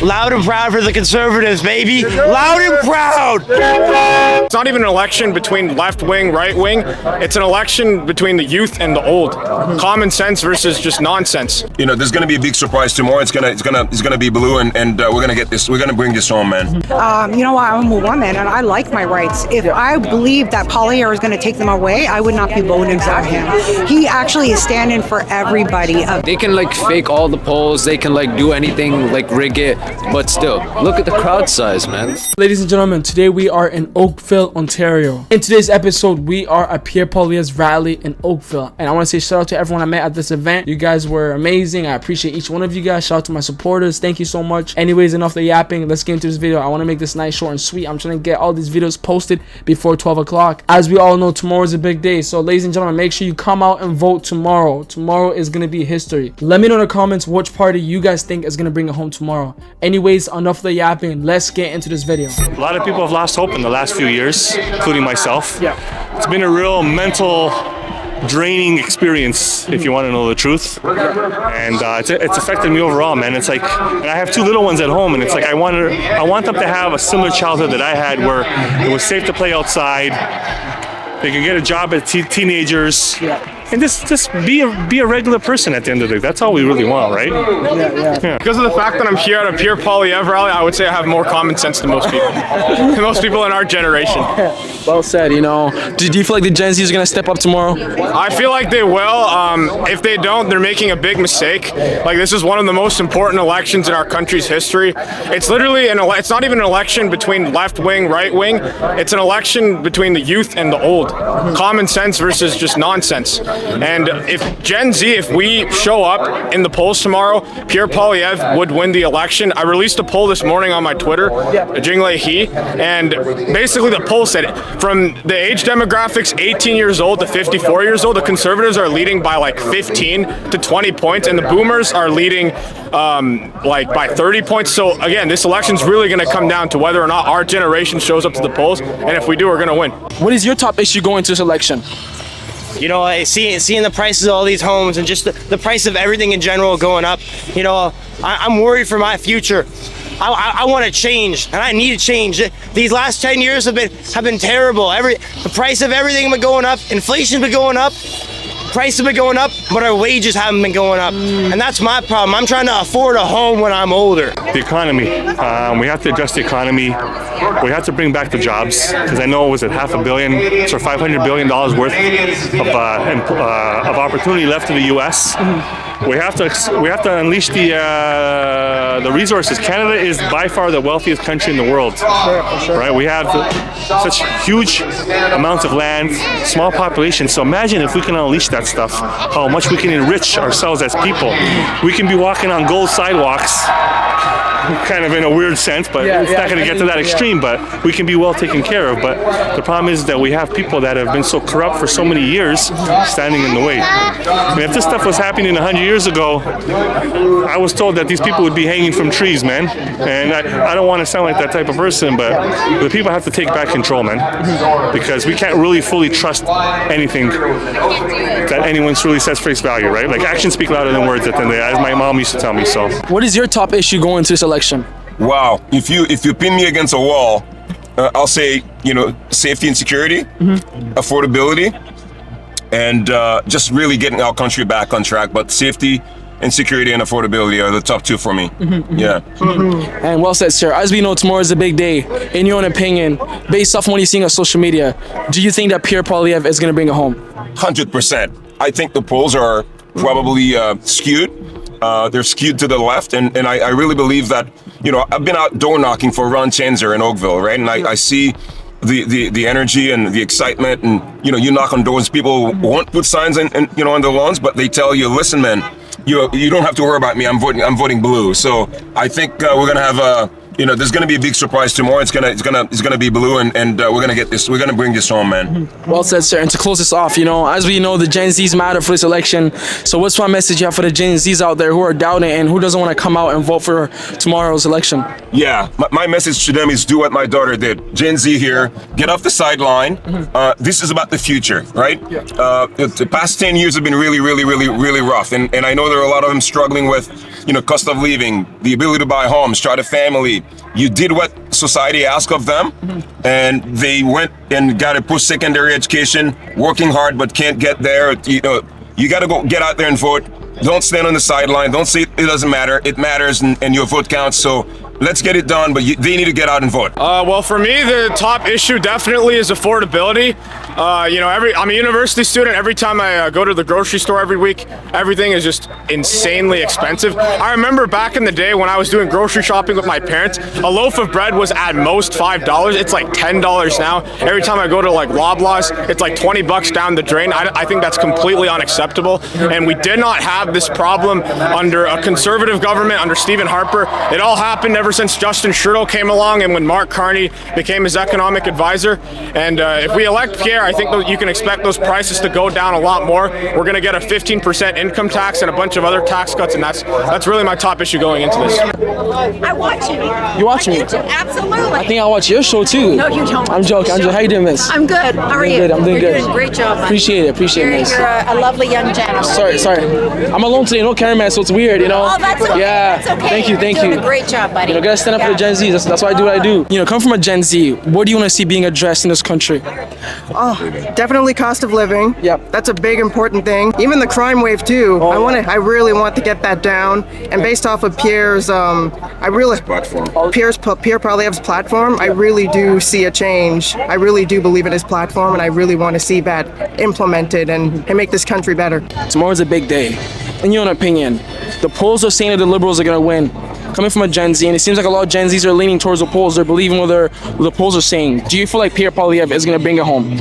Loud and proud for the Conservatives, baby. Loud and proud. It's not even an election between left wing, right wing. It's an election between the youth and the old. Common sense versus just nonsense. You know, there's gonna be a big surprise tomorrow. It's gonna be blue, and we're gonna get this. We're gonna bring this home, man. You know, I'm a woman and I like my rights. If I believe that Poilievre is going to take them away, I would not be voting for him. He actually is standing for everybody. They can like fake all the polls, they can like do anything, like rig it, but still, look at the crowd size, man. Ladies and gentlemen, today we are in Oakville, Ontario. In today's episode, we are at Pierre Poilievre's rally in Oakville. And I want to say shout out to everyone I met at this event. You guys were amazing. I appreciate each one of you guys. Shout out to my supporters. Thank you so much. Anyways, enough the yapping. Let's get into this video. I want to make this nice, short, and sweet. I'm trying to get all these videos posted before 12 o'clock. As we all know, tomorrow is a big day. So ladies and gentlemen, make sure you come out and vote tomorrow. Tomorrow is going to be history. Let me know in the comments which party you guys think is going to bring it home tomorrow. Anyways, enough of the yapping. Let's get into this video. A lot of people have lost hope in the last few years, including myself. Yeah. It's been a real mental draining experience, if you want to know the truth, and it's affected me overall, man. It's like, and I have two little ones at home, and it's like I want them to have a similar childhood that I had, where it was safe to play outside, they could get a job as teenagers, and just be a regular person at the end of the day. That's all we really want, right? Yeah. Because of the fact that I'm here at a Pierre Poilievre rally, I would say I have more common sense than most people. Most people in our generation. Well said. You know, do you feel like the Gen Z is going to step up tomorrow? I feel like they will. If they don't, they're making a big mistake. Like, this is one of the most important elections in our country's history. It's literally it's not even an election between left wing, right wing. It's an election between the youth and the old. Common sense versus just nonsense. And if Gen Z, if we show up in the polls tomorrow, Pierre Poilievre would win the election. I released a poll this morning on my Twitter, Jingle He, and basically the poll said from the age demographics 18 years old to 54 years old, the Conservatives are leading by like 15 to 20 points, and the Boomers are leading like by 30 points. So again, this election's really going to come down to whether or not our generation shows up to the polls, and if we do, we're going to win. What is your top issue going to this election? You know, seeing the prices of all these homes and just the price of everything in general going up. You know, I'm worried for my future. I want to change, and I need to change. These last 10 years have been terrible. The price of everything has been going up. Inflation's been going up. Prices have been going up, but our wages haven't been going up. And that's my problem. I'm trying to afford a home when I'm older. The economy. We have to adjust the economy. We have to bring back the jobs, because I know it was at $500 billion or $500 billion worth of opportunity left in the U.S. We have to unleash the resources. Canada is by far the wealthiest country in the world, right? We have such huge amounts of land, small population. So imagine if we can unleash that stuff, how much we can enrich ourselves as people. We can be walking on gold sidewalks, kind of in a weird sense, but it's not going to get to that extreme, but we can be well taken care of. But the problem is that we have people that have been so corrupt for so many years standing in the way. I mean, if this stuff was happening 100 years ago, I was told that these people would be hanging from trees, man. And I don't want to sound like that type of person, but the people have to take back control, man, because we can't really fully trust anything that anyone really says face value, right? Like, actions speak louder than words at the end of the day, as my mom used to tell me. So what is your top issue going to this election? Wow, if you pin me against a wall, I'll say, you know, safety and security, affordability, and just really getting our country back on track. But safety and security and affordability are the top two for me. Yeah. And well said, sir. As we know, tomorrow is a big day. In your own opinion, based off what you're seeing on social media, do you think that Pierre Poilievre is going to bring it home? 100%. I think the polls are probably skewed. They're skewed to the left, and I really believe that, you know, I've been out door knocking for Ron Chanzer in Oakville, right? And I see the energy and the excitement, and, you know, you knock on doors, people won't put signs in, you know, on the lawns, but they tell you, listen, man, you don't have to worry about me. I'm voting blue. So I think we're gonna have there's gonna be a big surprise tomorrow. It's gonna be blue, and we're gonna get this. We're gonna bring this home, man. Well said, sir. And to close this off, as we know, the Gen Zs matter for this election. So what's one message you have for the Gen Zs out there who are doubting and who doesn't want to come out and vote for tomorrow's election? Yeah, my message to them is do what my daughter did. Gen Z here, get off the sideline. This is about the future, right? The past 10 years have been really, really, really, really rough. And I know there are a lot of them struggling with, cost of living, the ability to buy homes, start a family. You did what society asked of them, and they went and got a post-secondary education, working hard but can't get there. You got to go get out there and vote. Don't stand on the sideline. Don't say it doesn't matter. It matters, and your vote counts. So let's get it done, but they need to get out and vote. Well, for me, the top issue definitely is affordability. I'm a university student. Every time I go to the grocery store every week, everything is just insanely expensive. I remember back in the day when I was doing grocery shopping with my parents, a loaf of bread was at most $5. It's like $10 now. Every time I go to like Loblaws, it's like $20 down the drain. I think that's completely unacceptable. And we did not have this problem under a conservative government, under Stephen Harper. It all happened ever since Justin Trudeau came along and when Mark Carney became his economic advisor. And if we elect Pierre, I think you can expect those prices to go down a lot more. We're going to get a 15% income tax and a bunch of other tax cuts, and that's really my top issue going into this. I watch you. You watch me? Absolutely. I think I watch your show too. No, you don't. I'm joking. How you doing, miss? I'm good. How are you? Good. I'm doing good. You're doing a great job, man. Appreciate it, miss. You're a lovely young gentleman. Sorry. I'm alone today, no cameraman, so it's weird, Oh, that's okay. Yeah. That's okay. Thank you. You're doing a great job, buddy. Gotta stand up for the Gen Z. That's why I do what I do. Come from a Gen Z. What do you want to see being addressed in this country? Definitely cost of living. Yep. That's a big important thing. Even the crime wave too. I really want to get that down. And based off of Pierre's Pierre Poilievre's platform, I really do see a change. I really do believe in his platform, and I really want to see that implemented and make this country better. Tomorrow's a big day. In your own opinion, the polls are saying that the Liberals are going to win. Coming from a Gen Z, and it seems like a lot of Gen Zs are leaning towards the polls. They're believing what the polls are saying. Do you feel like Pierre Poilievre is going to bring it home?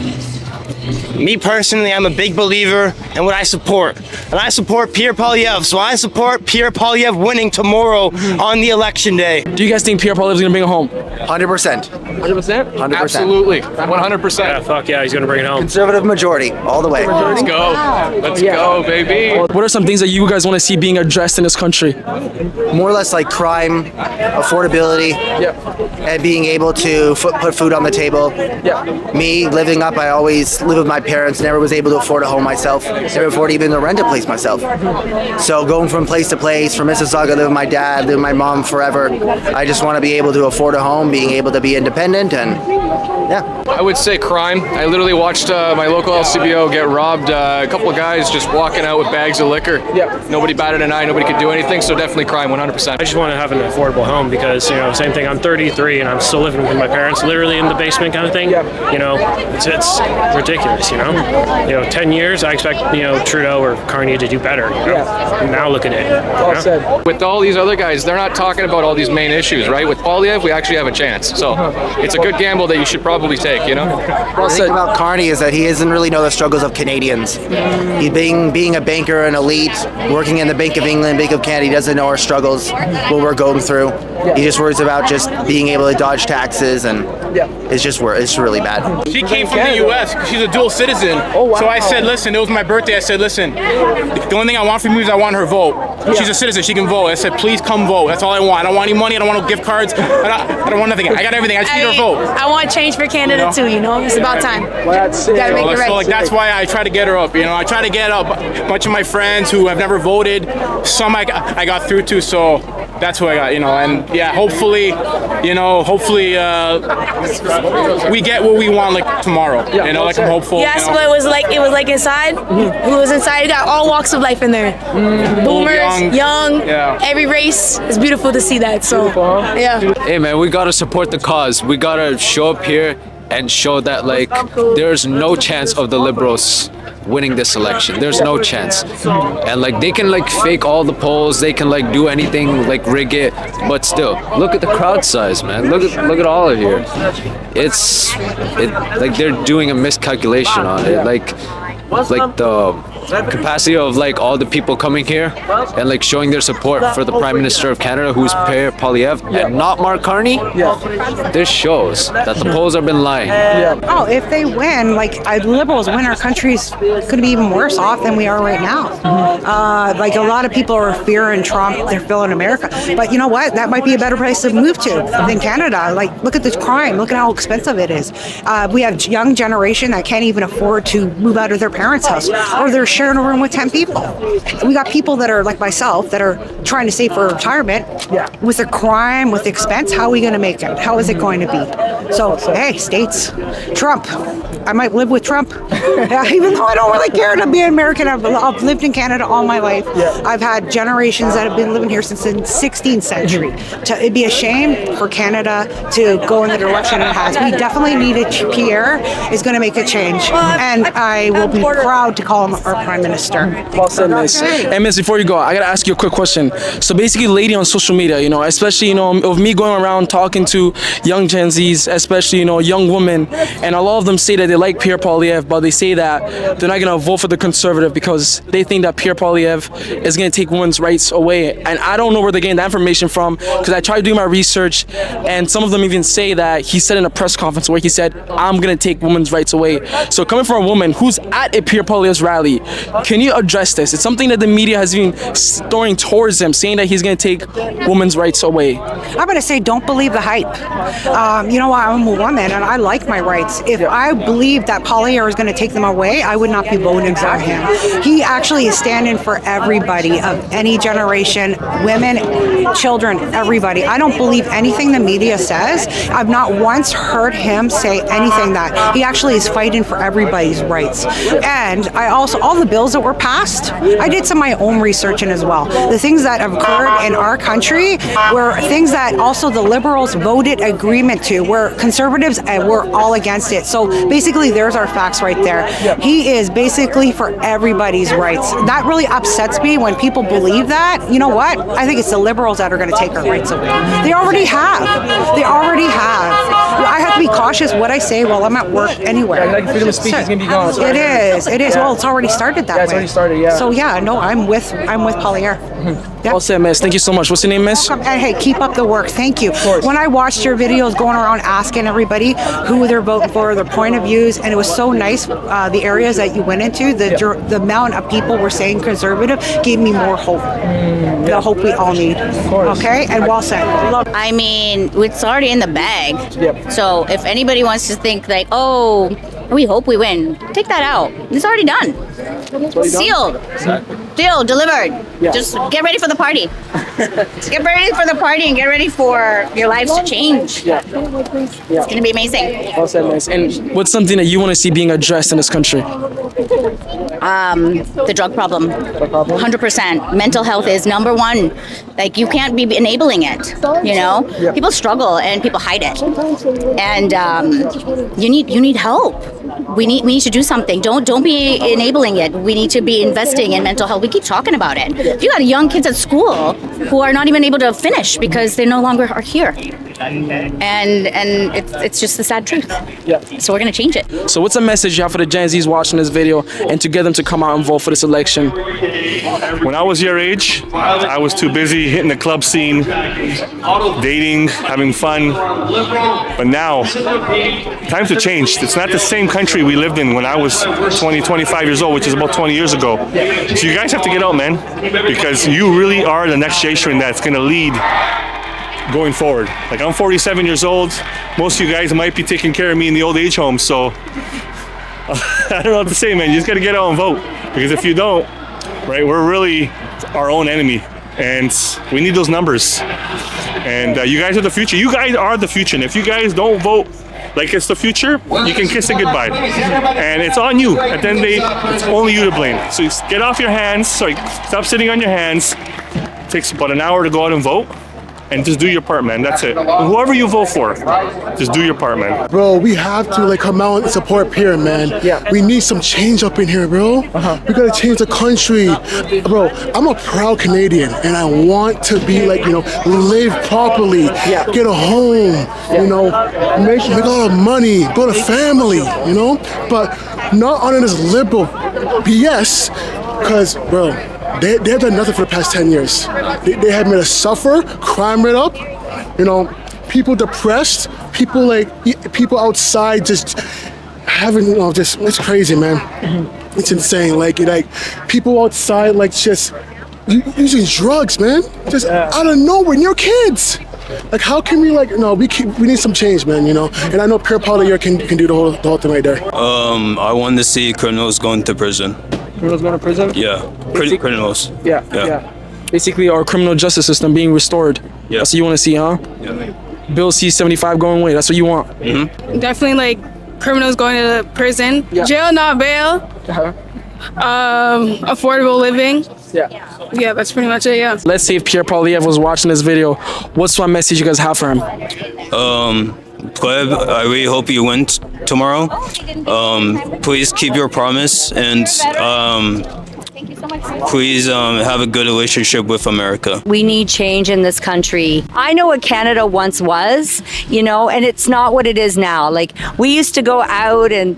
Me personally, I'm a big believer in what I support. And I support Pierre Poilievre. So I support Pierre Poilievre winning tomorrow on the election day. Do you guys think Pierre Poilievre is going to bring it home? 100%. 100%? 100%. Absolutely. 100%. Yeah, fuck yeah, he's gonna bring it home. Conservative majority, all the way. Let's go. Let's go, baby. What are some things that you guys want to see being addressed in this country? More or less like crime, affordability, and being able to put food on the table. Me living up, I always live with my parents, never was able to afford a home myself, never afford even to rent a place myself. So going from place to place, from Mississauga, live with my dad, live with my mom forever, I just want to be able to afford a home, being able to be independent, and I would say crime. I literally watched my local LCBO get robbed. A couple of guys just walking out with bags of liquor. Nobody batted an eye, nobody could do anything, so definitely crime, 100%. I just want to have an affordable home because, same thing, I'm 33 and I'm still living with my parents, literally in the basement kind of thing. It's ridiculous, 10 years, I expect, Trudeau or Carney to do better. Now look at it. With all these other guys, they're not talking about all these main issues, right? With Poilievre, we actually have a chance. So it's a good gamble that you should probably take, The thing about Carney is that he doesn't really know the struggles of Canadians. He being a banker, an elite, working in the Bank of England, Bank of Canada, he doesn't know our struggles, what we're going through. He just worries about just being able to dodge taxes, and it's really bad. She came from the U.S. She's a dual citizen. So I said, listen, it was my birthday. I said, listen, the only thing I want from you is I want her vote. She's a citizen. She can vote. I said, please come vote. That's all I want. I don't want any money. I don't want no gift cards. I don't want nothing. I got everything. I just need her vote. I want change for Canada too. It's about time. Gotta make it right. That's why I try to get her up. I try to get up a bunch of my friends who have never voted. Some I got through to. So that's who I got. And yeah, hopefully, we get what we want like tomorrow. I'm hopeful. Yes, but it was like inside. Who was inside? You got all walks of life in there. Boomers, young, every race. It's beautiful to see that. So Hey man, we gotta support the cause. We gotta show up here and show that there's no chance of the Liberals winning this election. There's no chance. And they can fake all the polls, they can do anything, rig it, but still, look at the crowd size, man. Look at all of here. They're doing a miscalculation on it. capacity of like all the people coming here and like showing their support for the Prime Minister of Canada, who's Pierre Poilievre, and not Mark Carney, this shows that the polls have been lying. Oh, if they win, like liberals win, our country's going to be even worse off than we are right now. Like a lot of people are fearing Trump, they're feeling America. But you know what? That might be a better place to move to than Canada. Like, look at the crime. Look at how expensive it is. We have young generation that can't even afford to move out of their parents' house, or they're sharing a room with 10 people. We got people that are like myself that are trying to save for retirement. With the crime, with the expense, how are we going to make it? How is it going to be? So, hey, states, Trump. I might live with Trump. Even though I don't really care to be an American. I've lived in Canada all my life. I've had generations that have been living here since the 16th century. It'd be a shame for Canada to go in the direction it has. We definitely need it. Pierre is going to make a change, and I will be proud to call him our Prime Minister. Well said, Miss. And Miss, before you go, I gotta ask you a quick question. So basically, lady on social media, you know, especially, you know, of me going around talking to young Gen Zs, especially, you know, young women, and a lot of them say that they like Pierre Poilievre, but they say that they're not gonna vote for the Conservative because they think that Pierre Poilievre is gonna take women's rights away. And I don't know where they're getting that information from, because I tried doing my research, and some of them even say that he said in a press conference where he said, I'm gonna take women's rights away. So coming from a woman who's at a Pierre Poilievre's rally, can you address this? It's something that the media has been throwing towards him, saying that he's gonna take women's rights away. I'm going to say don't believe the hype. You know what? I'm a woman and I like my rights. If I believe that Poilievre is going to take them away, I would not be voting for him. He actually is standing for everybody of any generation, women, children, everybody. I don't believe anything the media says. I've not once heard him say anything that he actually is fighting for everybody's rights. And I also, all the bills that were passed, I did some of my own research in as well. The things that have occurred in our country were things that also the Liberals voted agreement to, where Conservatives were all against it. So basically, there's our facts right there. He is basically for everybody's rights. That really upsets me when people believe that. You know what? I think it's the Liberals that are going to take our rights away. They already have. They already have. I have to be cautious what I say while I'm at work anywhere. Like freedom of speech is going to be gone. It is. It is. Well, it's already started that way. It's already started, yeah. So yeah, no, I'm with Poilievre. Well said, Miss. Thank you so much. What's your name, Miss? And hey, keep up the work. Thank you. When I watched your videos going around asking everybody who they're voting for, their point of views, and it was so nice, the areas that you went into, the amount of people were saying conservative gave me more hope. The hope we all need. Okay? And well said. I mean, it's already in the bag. So if anybody wants to think like, oh, we hope we win, take that out. It's already done. Sealed. Sealed, delivered. Just get ready for the party. Get ready for the party and get ready for your lives to change. It's going to be amazing. Well said, Miss. And what's something that you want to see being addressed in this country? The drug problem. 100%. Mental health is number one. Like, you can't be enabling it, you know? People struggle and people hide it. And you need help. We need to do something. Don't be enabling it. We need to be investing in mental health. We keep talking about it. You got young kids at school who are not even able to finish because they no longer are here. And it's just the sad truth. So we're going to change it. So what's a message you have for the Gen Zs watching this video and to get them to come out and vote for this election? When I was your age, I was too busy hitting the club scene, dating, having fun. But now, times have changed. It's not the same country we lived in when I was 20, 25 years old, which is about 20 years ago. So you guys have to get out, man, because you really are the next generation that's going to lead going forward. Like, I'm 47 years old. Most of you guys might be taking care of me in the old age home, so I don't know what to say, man. You just got to get out and vote, because if you don't, right, we're really our own enemy, and we need those numbers. And you guys are the future. You guys are the future, and if you guys don't vote like it's the future, you can kiss it goodbye. And it's on you. At the end of the day, it's only you to blame. So just get off your hands. Sorry, stop sitting on your hands. It takes about an hour to go out and vote. And just do your part, man. That's it. Whoever you vote for, just do your part, man. Bro, we have to come out and support Pierre, man. We need some change up in here, bro. We gotta change the country. Bro, I'm a proud Canadian and I want to be live properly, get a home, make a lot of money, build a family, but not under this liberal BS Because, bro, they have done nothing for the past 10 years. They have made us suffer, crime rate up, you know, people depressed, people outside just having, you know, just, it's crazy, man. It's insane. Like people outside, like, just using drugs, man. Just out of nowhere, near kids. Like, how can we, like, no, we need some change, man, you know? And I know Pierre Poilievre can do the whole thing right there. I want to see criminals going to prison. Criminals going to prison? Yeah, criminals. Yeah. Basically, our criminal justice system being restored. Yeah. That's what you want to see, huh? Yeah. Bill C-75 going away. That's what you want. Mm-hmm. Definitely, like, criminals going to prison. Yeah. Jail, not bail. Affordable living. Yeah, that's pretty much it, yeah. Let's say if Pierre Poilievre was watching this video, what's one message you guys have for him? Pleb, I really hope you win tomorrow. Please keep your promise and please have a good relationship with America. We need change in this country. I know what Canada once was, you know, and it's not what it is now. Like, we used to go out and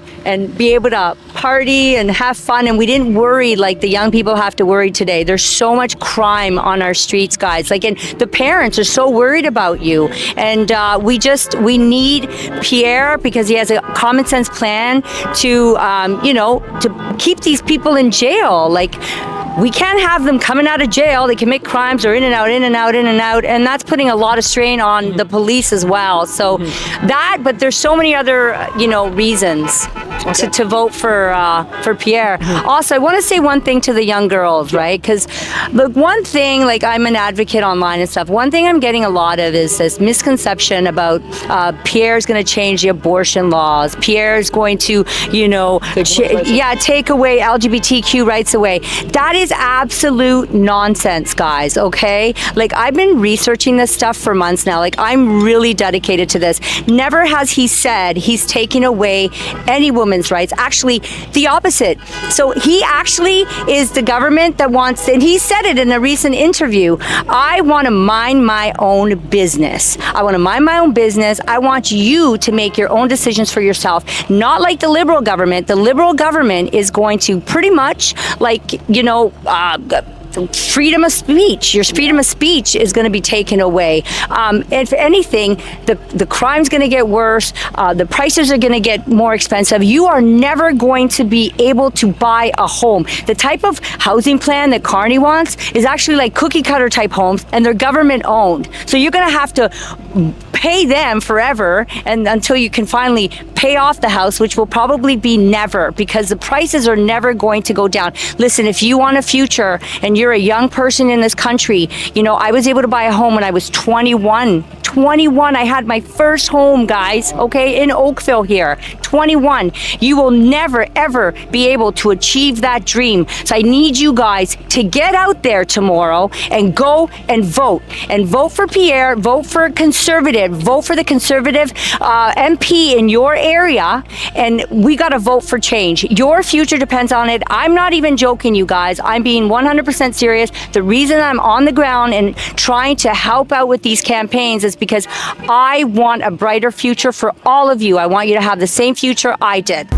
be able to party and have fun, and we didn't worry like the young people have to worry today. There's so much crime on our streets, guys. Like, and the parents are so worried about you. And we need Pierre, because he has a common sense plan to, you know, to keep these people in jail. Like, we can't have them coming out of jail. They can make crimes or in and out, and that's putting a lot of strain on the police as well. So but there's so many other, you know, reasons to vote for Pierre. Also, I want to say one thing to the young girls, right? Because look, one thing, like, I'm an advocate online and stuff. One thing I'm getting a lot of is this misconception about Pierre's going to change the abortion laws. Pierre's going to, you know, take away LGBTQ rights away. That is absolute nonsense, guys, okay? Like, I've been researching this stuff for months now. Like, I'm really dedicated to this. Never has he said he's taking away any woman's rights. Actually, the opposite. So he actually is the government that wants, and he said it in a recent interview, I want to mind my own business. I want to mind my own business. I want you to make your own decisions for yourself. Not like the Liberal government. The Liberal government is going to pretty much, like, you know, freedom of speech. Your freedom of speech is going to be taken away. If anything, the crime's going to get worse. The prices are going to get more expensive. You are never going to be able to buy a home. The type of housing plan that Carney wants is actually like cookie cutter type homes, and they're government owned. So you're going to have to pay them forever and until you can finally pay off the house, which will probably be never, because the prices are never going to go down. Listen, if you want a future and you're a young person in this country, you know, I was able to buy a home when I was 21. I had my first home, guys, okay, in Oakville here. 21. You will never, ever be able to achieve that dream. So I need you guys to get out there tomorrow and go and vote. And vote for Pierre, vote for Conservative, vote for the Conservative MP in your area, and we got to vote for change. Your future depends on it. I'm not even joking, you guys. I'm being 100% serious. The reason I'm on the ground and trying to help out with these campaigns is because I want a brighter future for all of you. I want you to have the same future I did.